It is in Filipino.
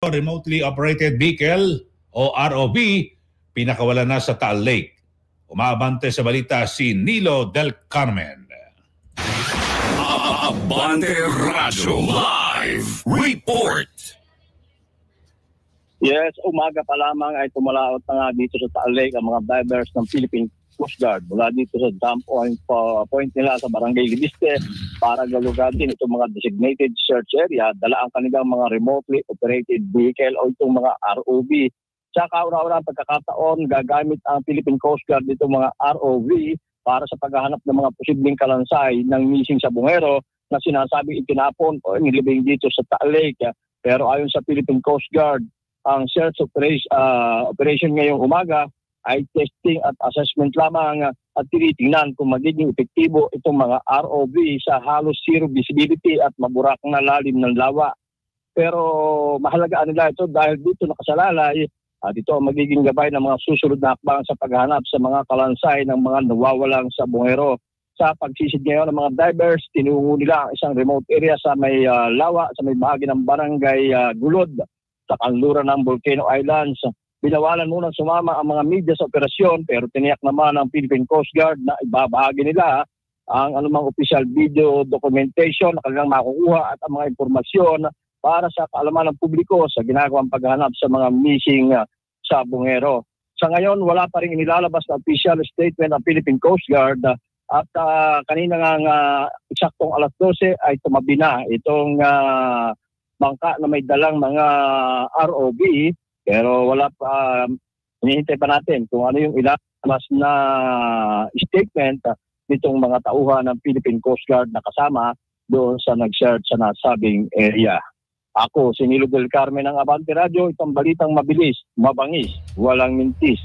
remotely operated vehicle o ROV pinakawala na sa Taal Lake. Umabante sa balita si Nilo Del Carmen. Abante Radyo Live Report. Yes, umaga pa lamang ay tumalaot na nga dito sa Taal Lake ang mga divers ng Philippine Coast Guard mula dito sa dump point nila sa Barangay Libiste para galugatin itong mga designated search area. Dala ang kanilang mga remotely operated vehicle o itong mga ROV. Sa kauna-una pagkakataon, gagamit ang Philippine Coast Guard itong mga ROV para sa paghahanap ng mga posibleng kalansay ng missing sa bungero na sinasabing itinapon o nilibing dito sa Taal Lake. Pero ayon sa Philippine Coast Guard, ang search operation ngayong umaga ay testing at assessment lamang at tinitingnan kung magiging epektibo itong mga ROV sa halos zero visibility at maburak na lalim ng lawa. Pero mahalaga nila ito dahil dito nakasalalay at ito ang magiging gabay ng mga susunod na hakbang sa paghahanap sa mga kalansay ng mga nawawalang sa bungero. Sa pagsisid ngayon ng mga divers, tinungo nila ang isang remote area sa may lawa, sa may bahagi ng Barangay Gulod sa kanluran ng Volcano Islands. Binawalan muna sumama ang mga media sa operasyon pero tiniyak naman ng Philippine Coast Guard na ibabahagi nila ang anumang official video documentation na kanilang makukuha at ang mga impormasyon para sa kaalaman ng publiko sa ginagawang paghahanap sa mga missing sa bungero. Sa ngayon, wala pa rin inilalabas na official statement ng Philippine Coast Guard at kanina nga eksaktong alas 12 ay tumabi na itong bangka na may dalang mga ROV. Pero wala pa, hinihintay pa natin kung ano yung ilalabas na statement nitong mga tauhan ng Philippine Coast Guard na kasama doon sa nag-search sa nasabing area. Ako, si Nilo Del Carmen ng Abante Radio, itong balitang mabilis, mabangis, walang mintis.